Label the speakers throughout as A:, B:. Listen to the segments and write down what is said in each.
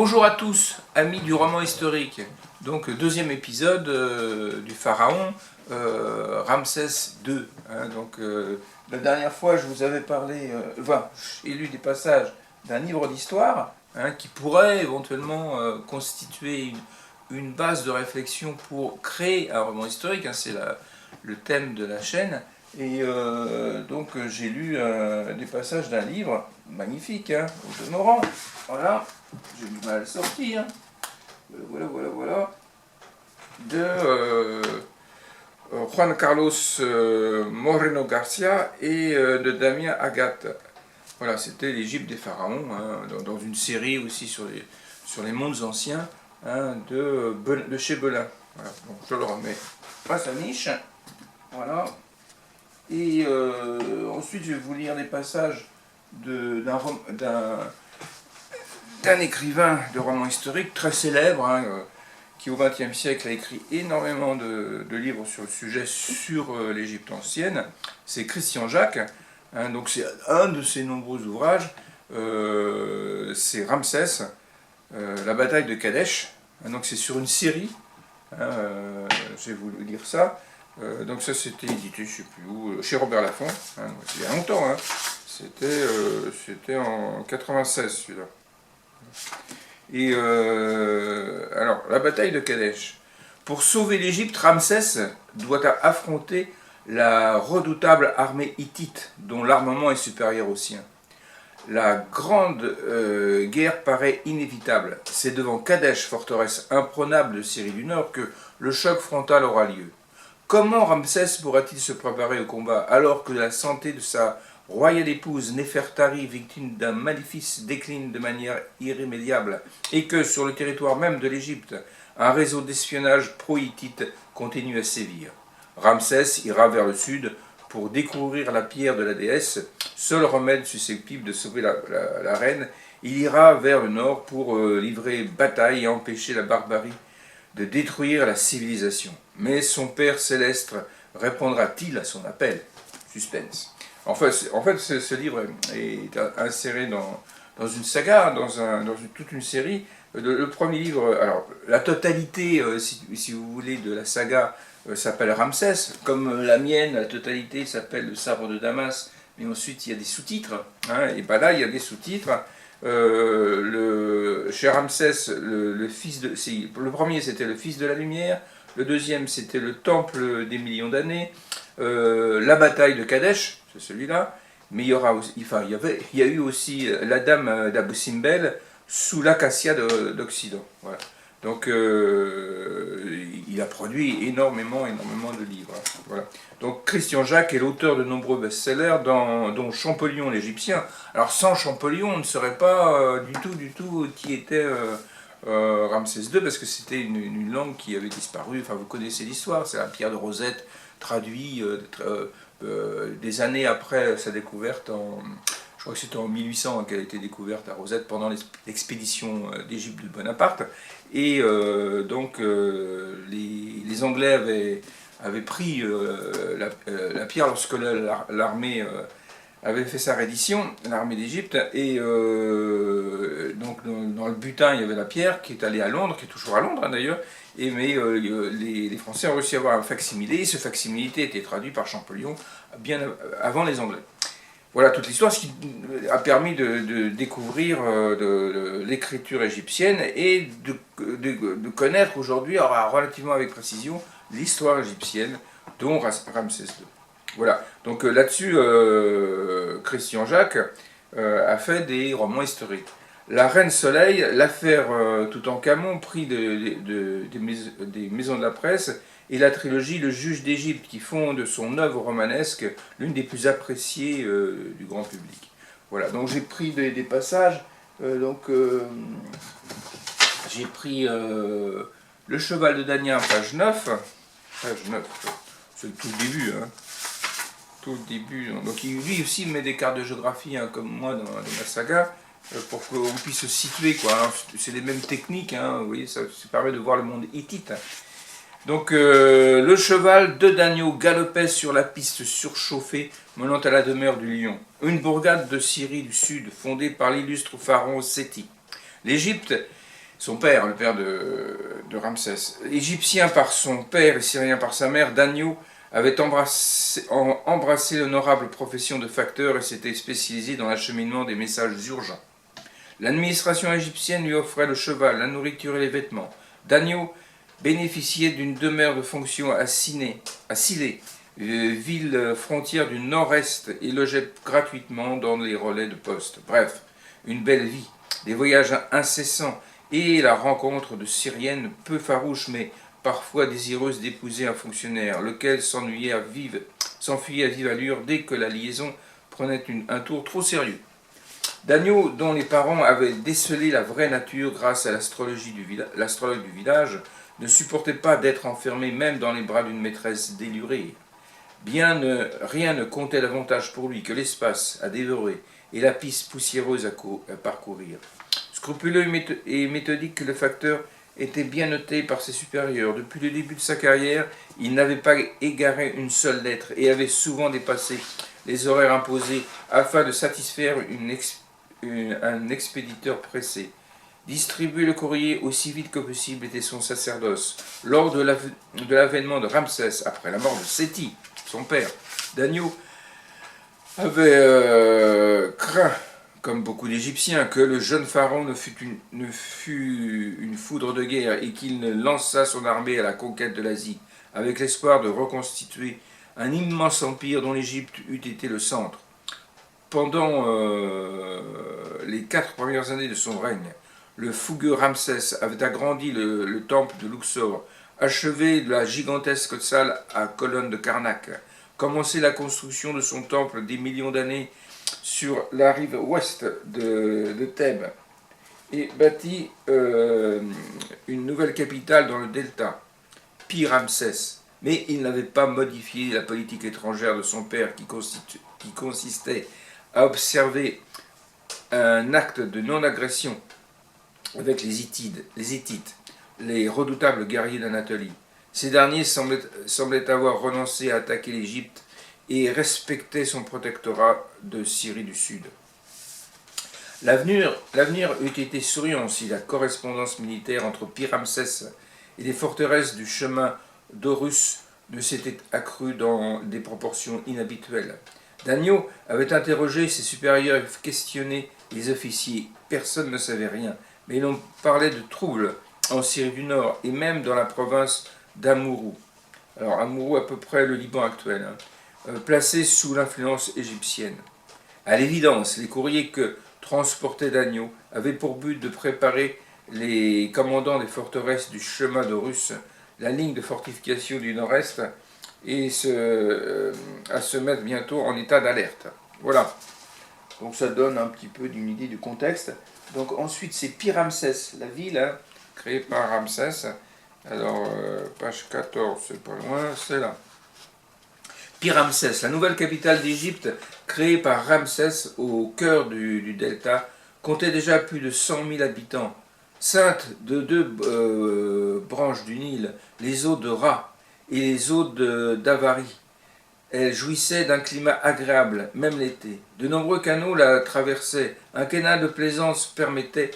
A: Bonjour à tous, amis du roman historique. Donc, deuxième épisode du pharaon Ramsès II. La dernière fois, je vous avais parlé, j'ai lu des passages d'un livre d'histoire qui pourrait éventuellement constituer une base de réflexion pour créer un roman historique. C'est le thème de la chaîne. Et j'ai lu des passages d'un livre magnifique, au demeurant. Voilà, j'ai du mal à le sortir. Voilà. De Juan Carlos Moreno Garcia et de Damien Agathe. Voilà, c'était l'Égypte des pharaons, dans une série aussi sur les mondes anciens de chez Belin. Voilà, donc je le remets à sa niche. Voilà. Et ensuite, je vais vous lire des passages d'un écrivain de romans historiques très célèbre, qui au XXe siècle a écrit énormément de livres sur le sujet, sur l'Égypte ancienne. C'est Christian Jacques, donc c'est un de ses nombreux ouvrages, c'est Ramsès, la bataille de Kadesh, donc c'est sur une série, je vais vous lire ça. Donc ça c'était édité, je ne sais plus où, chez Robert Laffont, il y a longtemps, c'était en 96 celui-là. Et alors, la bataille de Kadesh. Pour sauver l'Égypte, Ramsès doit affronter la redoutable armée hittite, dont l'armement est supérieur au sien. La grande guerre paraît inévitable. C'est devant Kadesh, forteresse imprenable de Syrie du Nord, que le choc frontal aura lieu. Comment Ramsès pourra-t-il se préparer au combat alors que la santé de sa royale épouse Néfertari, victime d'un maléfice, décline de manière irrémédiable et que sur le territoire même de l'Égypte, un réseau d'espionnage pro-hittite continue à sévir? Ramsès ira vers le sud pour découvrir la pierre de la déesse, seul remède susceptible de sauver la reine. Il ira vers le nord pour livrer bataille et empêcher la barbarie de détruire la civilisation. Mais son Père céleste répondra-t-il à son appel? Suspense. En fait, ce livre est inséré dans une saga, toute une série. Le premier livre, alors la totalité, si vous voulez, de la saga s'appelle Ramsès, comme la mienne, la totalité s'appelle Le Sabre de Damas, mais ensuite il y a des sous-titres, et ben là il y a des sous-titres. Chez Ramsès, le premier c'était le Fils de la Lumière, le deuxième c'était le Temple des millions d'années, la bataille de Kadesh, c'est celui-là, mais il y a eu aussi la Dame d'Abou Simbel sous l'acacia d'Occident. Voilà. Donc il a produit énormément de livres. Voilà. Donc Christian Jacques est l'auteur de nombreux best-sellers, dont Champollion l'Égyptien. Alors sans Champollion, on ne saurait pas du tout qui était Ramsès II, parce que c'était une langue qui avait disparu. Enfin, vous connaissez l'histoire, c'est la pierre de Rosette, traduit des années après sa découverte je crois que c'était en 1800 qu'elle a été découverte à Rosette pendant l'expédition d'Égypte de Bonaparte. Et les Anglais avaient pris la pierre lorsque l'armée avait fait sa reddition, l'armée d'Égypte. Et donc dans le butin, il y avait la pierre qui est allée à Londres, qui est toujours à Londres d'ailleurs. Mais les Français ont réussi à avoir un facsimilé. Ce facsimilé était traduit par Champollion bien avant les Anglais. Voilà toute l'histoire, ce qui a permis de découvrir l'écriture égyptienne et de connaître aujourd'hui, relativement avec précision, l'histoire égyptienne, dont Ramsès II. Voilà, donc là-dessus, Christian Jacques a fait des romans historiques. La Reine Soleil, l'affaire Toutankhamon, prix des maisons de la presse, et la trilogie Le Juge d'Égypte, qui font de son œuvre romanesque l'une des plus appréciées du grand public. Voilà, donc j'ai pris des passages, j'ai pris Le Cheval de Danien, page 9, c'est tout le début, tout le début. Donc lui aussi met des cartes de géographie, comme moi dans ma saga, pour qu'on puisse se situer, quoi. C'est les mêmes techniques, vous voyez, ça permet de voir le monde hittite. Donc le cheval de Dagneau galopait sur la piste surchauffée menant à la demeure du lion, une bourgade de Syrie du Sud fondée par l'illustre pharaon Séti. L'Égypte son père, le père de Ramsès. Égyptien par son père et syrien par sa mère, Dagno avait embrassé l'honorable profession de facteur et s'était spécialisé dans l'acheminement des messages urgents. L'administration égyptienne lui offrait le cheval, la nourriture et les vêtements. Dagno bénéficiait d'une demeure de fonction à Silé, ville frontière du nord-est, et logeait gratuitement dans les relais de poste. Bref, une belle vie, des voyages incessants et la rencontre de Syriennes peu farouches mais parfois désireuses d'épouser un fonctionnaire, lequel s'enfuyait à vive allure dès que la liaison prenait un tour trop sérieux. Dagno, dont les parents avaient décelé la vraie nature grâce à l'astrologue du village, ne supportait pas d'être enfermé même dans les bras d'une maîtresse délurée. Rien ne comptait davantage pour lui que l'espace à dévorer et la piste poussiéreuse à parcourir. Scrupuleux et méthodique, le facteur était bien noté par ses supérieurs. Depuis le début de sa carrière, il n'avait pas égaré une seule lettre et avait souvent dépassé les horaires imposés afin de satisfaire un expéditeur pressé. Distribuer le courrier aussi vite que possible était son sacerdoce. Lors de l'avènement de Ramsès, après la mort de Séti, son père, Dagno avait craint, comme beaucoup d'Égyptiens, que le jeune pharaon ne fût une foudre de guerre et qu'il ne lançât son armée à la conquête de l'Asie, avec l'espoir de reconstituer un immense empire dont l'Égypte eût été le centre. Pendant les 4 premières années de son règne, le fougueux Ramsès avait agrandi le temple de Luxor, achevé la gigantesque salle à colonnes de Karnak, commencé la construction de son temple des millions d'années sur la rive ouest de Thèbes, et bâti une nouvelle capitale dans le delta, Pi-Ramsès. Mais il n'avait pas modifié la politique étrangère de son père qui consistait à observer un acte de non-agression avec les Hittites, les redoutables guerriers d'Anatolie. Ces derniers semblaient avoir renoncé à attaquer l'Égypte et respectaient son protectorat de Syrie du Sud. L'avenir eût été souriant si la correspondance militaire entre Pi-Ramsès et les forteresses du chemin d'Horus ne s'était accrue dans des proportions inhabituelles. Dagno avait interrogé ses supérieurs et questionné les officiers. Personne ne savait rien, mais l'on parlait de troubles en Syrie du Nord et même dans la province d'Amourou. Alors Amourou, à peu près le Liban actuel, placé sous l'influence égyptienne. À l'évidence, les courriers que transportait Dagno avaient pour but de préparer les commandants des forteresses du chemin d'Horus, la ligne de fortification du nord-est, et à se mettre bientôt en état d'alerte. Voilà. Donc ça donne un petit peu d'une idée du contexte. Donc ensuite c'est Pi-Ramsès, la ville créée par Ramsès. Alors page 14, c'est pas loin, c'est là. Pi-Ramsès, la nouvelle capitale d'Égypte créée par Ramsès au cœur du delta, comptait déjà plus de 100 000 habitants. Ceinte de deux branches du Nil, les eaux de Ra et les eaux d'Avari. Elle jouissait d'un climat agréable, même l'été. De nombreux canaux la traversaient. Un canal de plaisance permettait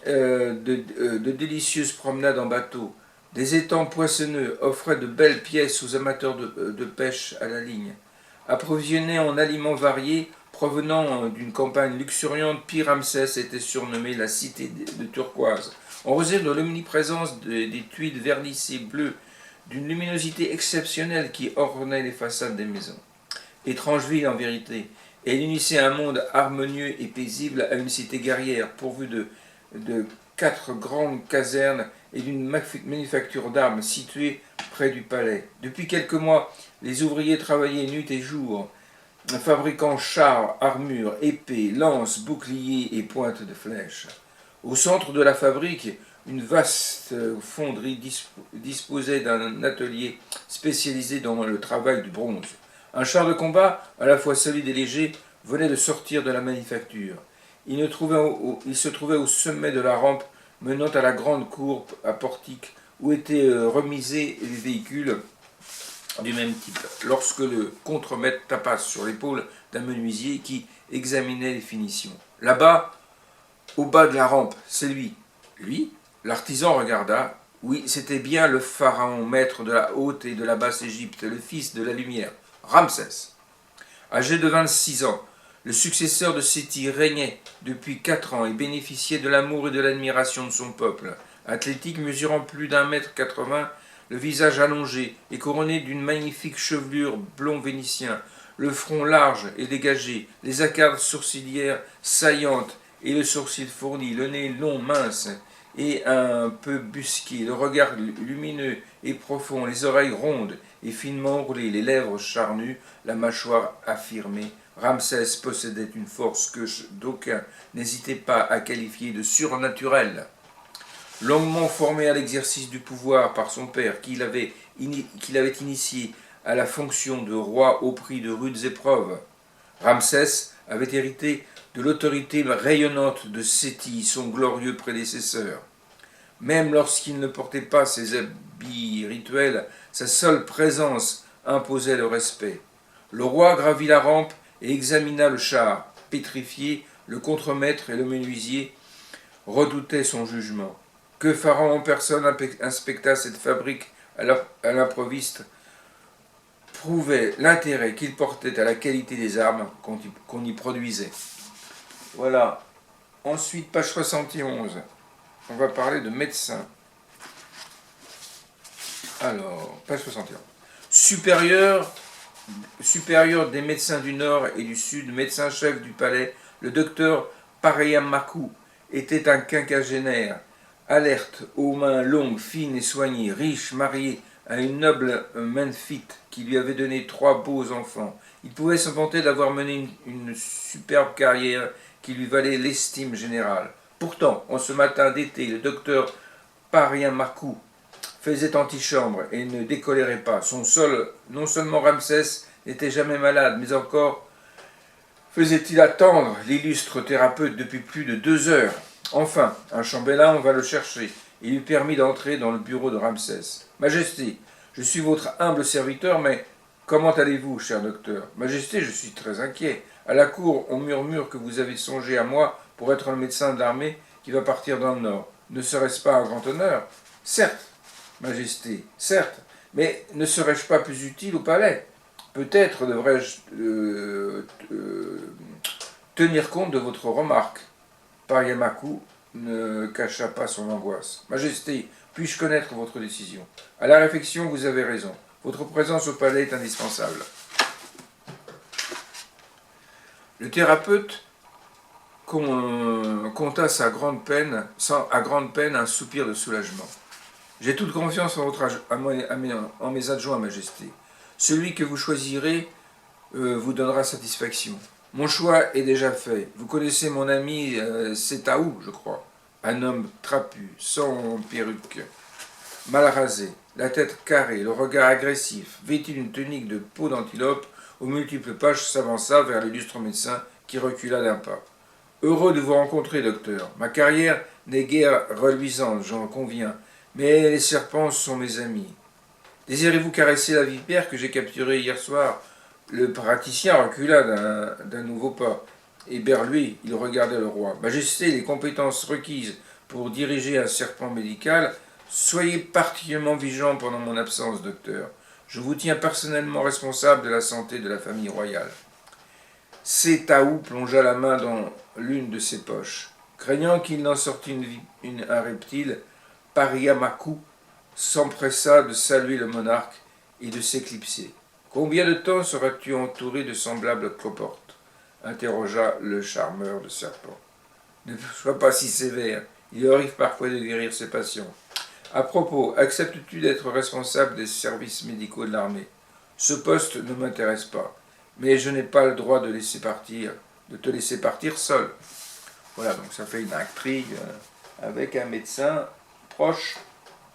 A: de délicieuses promenades en bateau. Des étangs poissonneux offraient de belles pièces aux amateurs de pêche à la ligne. Approvisionné en aliments variés, provenant d'une campagne luxuriante, Pi-Ramsès était surnommée la cité de turquoise, en raison de l'omniprésence des tuiles vernissées bleues, d'une luminosité exceptionnelle qui ornait les façades des maisons. Étrange ville en vérité, elle unissait un monde harmonieux et paisible à une cité guerrière, pourvue de 4 grandes casernes et d'une manufacture d'armes située près du palais. Depuis quelques mois, les ouvriers travaillaient nuit et jour, fabriquant chars, armures, épées, lances, boucliers et pointes de flèches. Au centre de la fabrique, une vaste fonderie disposait d'un atelier spécialisé dans le travail du bronze. Un char de combat, à la fois solide et léger, venait de sortir de la manufacture. Il se trouvait au sommet de la rampe menant à la grande cour à portique où étaient remisés les véhicules du même type, lorsque le contremaître tapa sur l'épaule d'un menuisier qui examinait les finitions. Là-bas, au bas de la rampe, c'est lui. Lui, l'artisan regarda. Oui, c'était bien le pharaon, maître de la haute et de la basse Égypte, le fils de la lumière, Ramsès. Âgé de 26 ans, le successeur de Séti régnait depuis 4 ans et bénéficiait de l'amour et de l'admiration de son peuple. Athlétique, mesurant plus d'1,80 m, le visage allongé et couronné d'une magnifique chevelure blond vénitien, le front large et dégagé, les arcades sourcilières saillantes et le sourcil fourni, le nez long, mince et un peu busqué, le regard lumineux et profond, les oreilles rondes et finement roulées, les lèvres charnues, la mâchoire affirmée. Ramsès possédait une force que d'aucuns n'hésitaient pas à qualifier de surnaturelle. Longuement formé à l'exercice du pouvoir par son père, qu'il avait initié à la fonction de roi au prix de rudes épreuves, Ramsès avait hérité de l'autorité rayonnante de Séti, son glorieux prédécesseur. Même lorsqu'il ne portait pas ses habits rituels, sa seule présence imposait le respect. Le roi gravit la rampe et examina le char. Pétrifié, le contremaître et le menuisier redoutaient son jugement. Que Pharaon en personne inspecta cette fabrique à l'improviste prouvait l'intérêt qu'il portait à la qualité des armes qu'on y produisait. Voilà. Ensuite, page 71. On va parler de médecins. Alors, page 71. Supérieur des médecins du Nord et du Sud, médecin-chef du palais, le docteur Parayamaku était un quinquagénaire, alerte, aux mains longues, fines et soignées, riche, marié à une noble Memphite qui lui avait donné 3 beaux enfants. Il pouvait se vanter d'avoir mené une superbe carrière qui lui valait l'estime générale. Pourtant, en ce matin d'été, le docteur Parayamaku faisait antichambre et ne décolérait pas. Non seulement Ramsès n'était jamais malade, mais encore faisait-il attendre l'illustre thérapeute depuis plus de 2 heures. Enfin, un chambellan va le chercher. Il lui permit d'entrer dans le bureau de Ramsès. Majesté, je suis votre humble serviteur, mais comment allez-vous, cher docteur? Majesté, je suis très inquiet. À la cour, on murmure que vous avez songé à moi pour être le médecin de l'armée qui va partir dans le Nord. Ne serait-ce pas un grand honneur? Certes, Majesté, certes, mais ne serais-je pas plus utile au palais? Peut-être devrais-je tenir compte de votre remarque. Parayamaku ne cacha pas son angoisse. Majesté, puis-je connaître votre décision? À la réflexion, vous avez raison. Votre présence au palais est indispensable. Le thérapeute compta à grande peine un soupir de soulagement. J'ai toute confiance en mes adjoints, Majesté. Celui que vous choisirez vous donnera satisfaction. Mon choix est déjà fait. Vous connaissez mon ami Setaou, je crois. Un homme trapu, sans perruque, mal rasé, la tête carrée, le regard agressif, vêtu d'une tunique de peau d'antilope, aux multiples pages s'avança vers l'illustre médecin qui recula d'un pas. Heureux de vous rencontrer, docteur. Ma carrière n'est guère reluisante, j'en conviens, mais les serpents sont mes amis. Désirez-vous caresser la vipère que j'ai capturée hier soir? Le praticien recula d'un nouveau pas, et vers lui, il regardait le roi. Majesté, les compétences requises pour diriger un serpent médical, soyez particulièrement vigilant pendant mon absence, docteur. Je vous tiens personnellement responsable de la santé de la famille royale. Setaou plongea la main dans l'une de ses poches. Craignant qu'il n'en sortît un reptile, Parayamaku s'empressa de saluer le monarque et de s'éclipser. Combien de temps seras-tu entouré de semblables cloportes? Interrogea le charmeur de serpent. Ne sois pas si sévère, il arrive parfois de guérir ses patients. À propos, acceptes-tu d'être responsable des services médicaux de l'armée? Ce poste ne m'intéresse pas, mais je n'ai pas le droit de te laisser partir seul. Voilà, donc ça fait une intrigue avec un médecin proche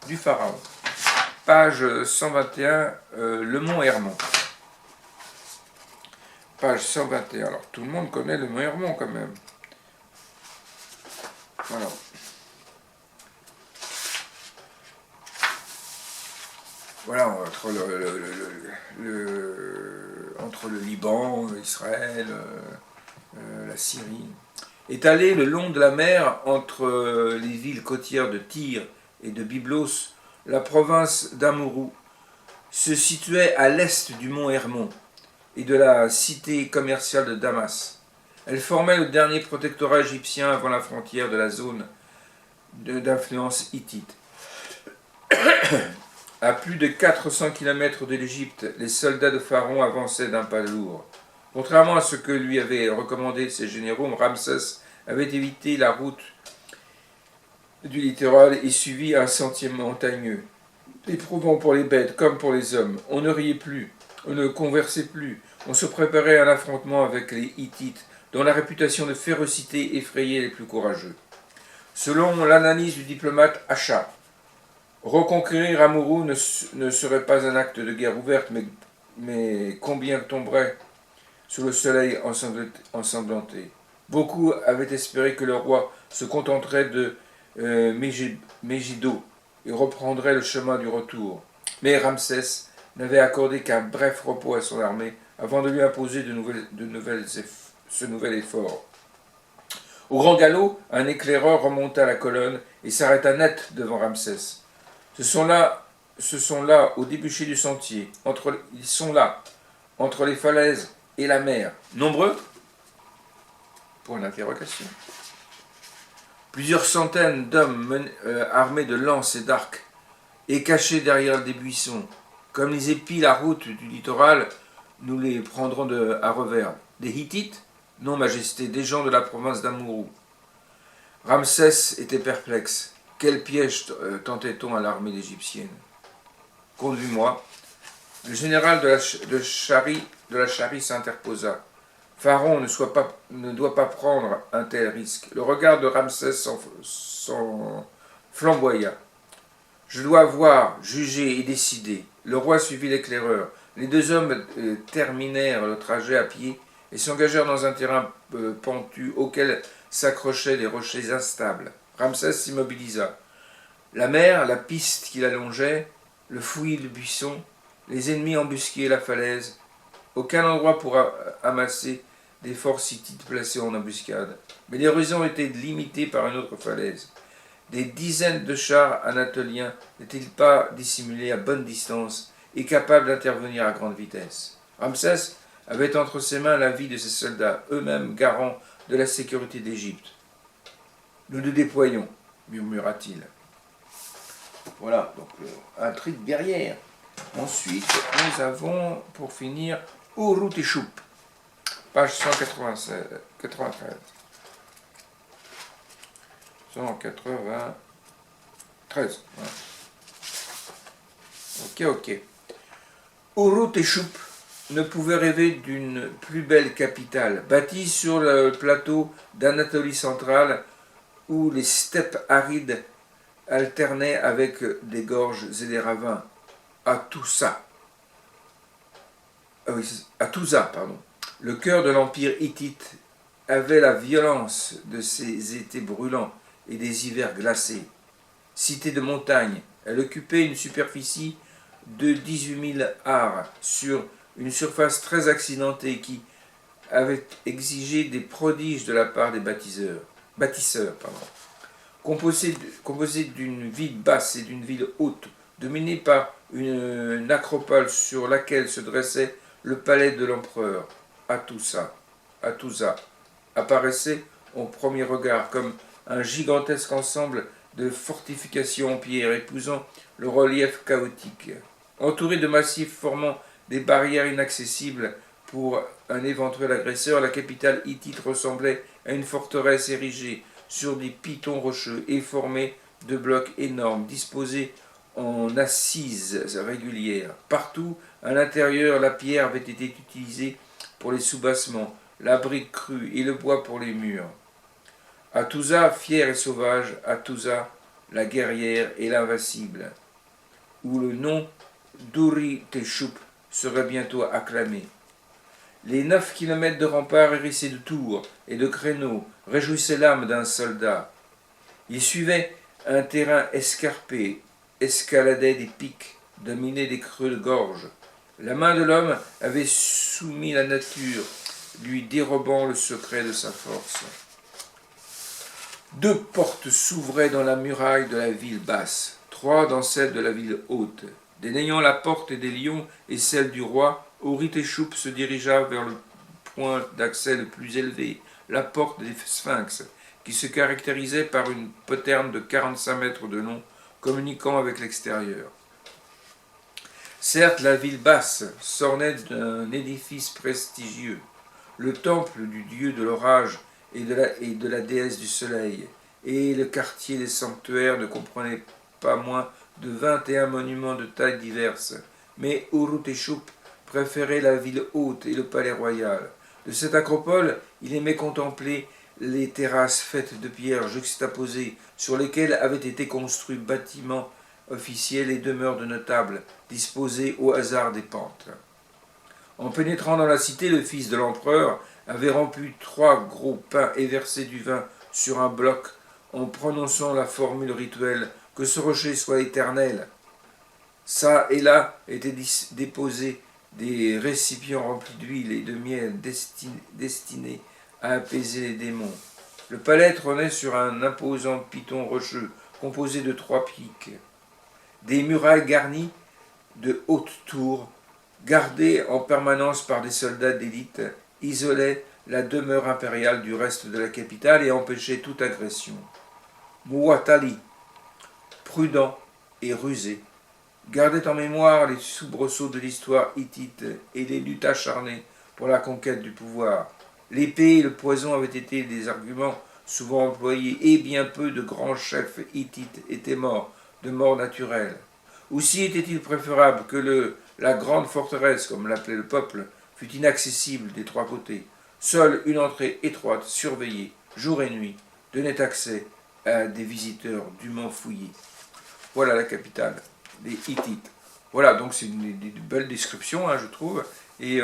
A: du pharaon. Page 121, le mont Hermon. Page 121. Alors, tout le monde connaît le mont Hermon quand même. Voilà. Voilà, entre le Liban, Israël, la Syrie. Étalée le long de la mer entre les villes côtières de Tyr et de Byblos, la province d'Amurru se situait à l'est du mont Hermon et de la cité commerciale de Damas. Elle formait le dernier protectorat égyptien avant la frontière de la zone d'influence hittite. À plus de 400 km de l'Égypte, les soldats de Pharaon avançaient d'un pas lourd. Contrairement à ce que lui avaient recommandé ses généraux, Ramsès avait évité la route du littoral et suivi un sentier montagneux, éprouvant pour les bêtes comme pour les hommes. On ne riait plus, on ne conversait plus, on se préparait à un affrontement avec les Hittites, dont la réputation de férocité effrayait les plus courageux. Selon l'analyse du diplomate Acha, reconquérir Amurru ne serait pas un acte de guerre ouverte, mais combien tomberait sous le soleil ensanglanté. Beaucoup avaient espéré que le roi se contenterait de Megiddo et reprendrait le chemin du retour. Mais Ramsès n'avait accordé qu'un bref repos à son armée avant de lui imposer ce nouvel effort. Au grand galop, un éclaireur remonta la colonne et s'arrêta net devant Ramsès. Ce sont là, au débouché du sentier, ils sont là, entre les falaises et la mer. Nombreux? Point d'interrogation. Plusieurs centaines d'hommes armés de lances et d'arcs et cachés derrière des buissons. Comme ils épient la route du littoral, nous les prendrons à revers. Des Hittites? Non, Majesté, des gens de la province d'Amurru. Ramsès était perplexe. Quel piège tentait-on à l'armée égyptienne? Conduis-moi. Le général de la Chari s'interposa. Pharaon ne doit pas prendre un tel risque. Le regard de Ramsès s'en flamboya. Je dois voir, juger et décider. Le roi suivit l'éclaireur. Les deux hommes terminèrent le trajet à pied et s'engagèrent dans un terrain pentu auquel s'accrochaient des rochers instables. Ramsès s'immobilisa. La mer, la piste qui la longeait, le fouillis de buissons, les ennemis embusquaient la falaise. Aucun endroit pour amasser des forces hittites placées en embuscade. Mais l'horizon était limité par une autre falaise. Des dizaines de chars anatoliens n'étaient-ils pas dissimulés à bonne distance et capables d'intervenir à grande vitesse? Ramsès avait entre ses mains la vie de ses soldats, eux-mêmes garants de la sécurité d'Égypte. Nous nous déployons, murmura-t-il. Voilà, donc intrigue guerrière. Ensuite, nous avons, pour finir, Urut et Choup, page 193. 193. Voilà. Ok. Urut et Choup ne pouvait rêver d'une plus belle capitale, bâtie sur le plateau d'Anatolie centrale, où les steppes arides alternaient avec des gorges et des ravins. À Touza, le cœur de l'empire hittite avait la violence de ses étés brûlants et des hivers glacés. Cité de montagne, elle occupait une superficie de 18 000 ars sur une surface très accidentée qui avait exigé des prodiges de la part des bâtisseurs. Composée d'une ville basse et d'une ville haute, dominée par une acropole sur laquelle se dressait le palais de l'empereur. Hattusa apparaissait au premier regard comme un gigantesque ensemble de fortifications en pierre épousant le relief chaotique. Entourée de massifs formant des barrières inaccessibles pour un éventuel agresseur, la capitale hittite ressemblait à une forteresse érigée sur des pitons rocheux et formée de blocs énormes disposés en assises régulières. Partout, à l'intérieur, la pierre avait été utilisée pour les soubassements, la brique crue et le bois pour les murs. Hattusa, fière et sauvage, Hattusa, la guerrière et l'invincible, où le nom d'Uri-Teshub serait bientôt acclamé. Les 9 kilomètres de remparts hérissés de tours et de créneaux réjouissaient l'âme d'un soldat. Il suivait un terrain escarpé, escaladait des pics, dominait des creux de gorge. La main de l'homme avait soumis la nature, lui dérobant le secret de sa force. 2 portes s'ouvraient dans la muraille de la ville basse, 3 dans celle de la ville haute. Dénayant la porte des lions et celle du roi, Orit-et-Choup se dirigea vers le point d'accès le plus élevé, la porte des Sphinx, qui se caractérisait par une poterne de 45 mètres de long, communiquant avec l'extérieur. Certes, la ville basse s'ornait d'un édifice prestigieux, le temple du dieu de l'orage et de la déesse du soleil, et le quartier des sanctuaires ne comprenait pas moins de 21 monuments de tailles diverses, mais Urut-et-Choup préférait la ville haute et le palais royal. De cette acropole, il aimait contempler les terrasses faites de pierres juxtaposées, sur lesquelles avaient été construits bâtiments officiels et demeures de notables, disposées au hasard des pentes. En pénétrant dans la cité, le fils de l'empereur avait rempli 3 gros pains et versé du vin sur un bloc, en prononçant la formule rituelle « que ce rocher soit éternel ». Ça et là étaient déposés des récipients remplis d'huile et de miel destinés à apaiser les démons. Le palais trônait sur un imposant piton rocheux composé de 3 pics. Des murailles garnies de hautes tours, gardées en permanence par des soldats d'élite, isolaient la demeure impériale du reste de la capitale et empêchaient toute agression. Muwatalli, prudent et rusé, gardait en mémoire les soubresauts de l'histoire hittite et les luttes acharnées pour la conquête du pouvoir. L'épée et le poison avaient été des arguments souvent employés, et bien peu de grands chefs hittites étaient morts de mort naturelle. Aussi était-il préférable que la grande forteresse, comme l'appelait le peuple, fût inaccessible des 3 côtés. Seule une entrée étroite, surveillée, jour et nuit, donnait accès à des visiteurs dûment fouillés. Voilà la capitale des Hittites. Voilà, donc c'est une belle description, je trouve, et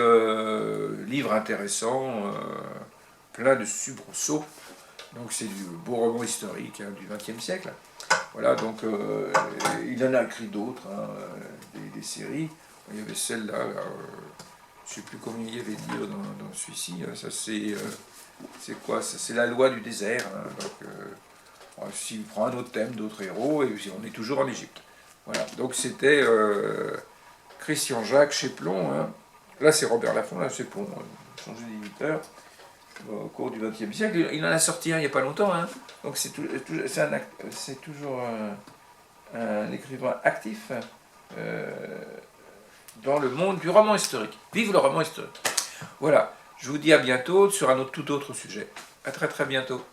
A: livre intéressant, plein de soubresauts. Donc c'est du beau roman historique du XXe siècle. Voilà, donc il en a écrit d'autres, des séries. Il y avait celle-là, je ne sais plus combien il y avait de livres dans celui-ci. Ça c'est quoi ça? C'est la loi du désert. Donc, s'il prend un autre thème, d'autres héros, et on est toujours en Égypte. Voilà, donc c'était Christian Jacques chez Plon. Là c'est Robert Laffont, là c'est Plon, changé d'éditeur au cours du XXe siècle. Il en a sorti un il n'y a pas longtemps, donc c'est toujours un écrivain actif dans le monde du roman historique. Vive le roman historique. Voilà, je vous dis à bientôt sur un tout autre sujet. À très très bientôt.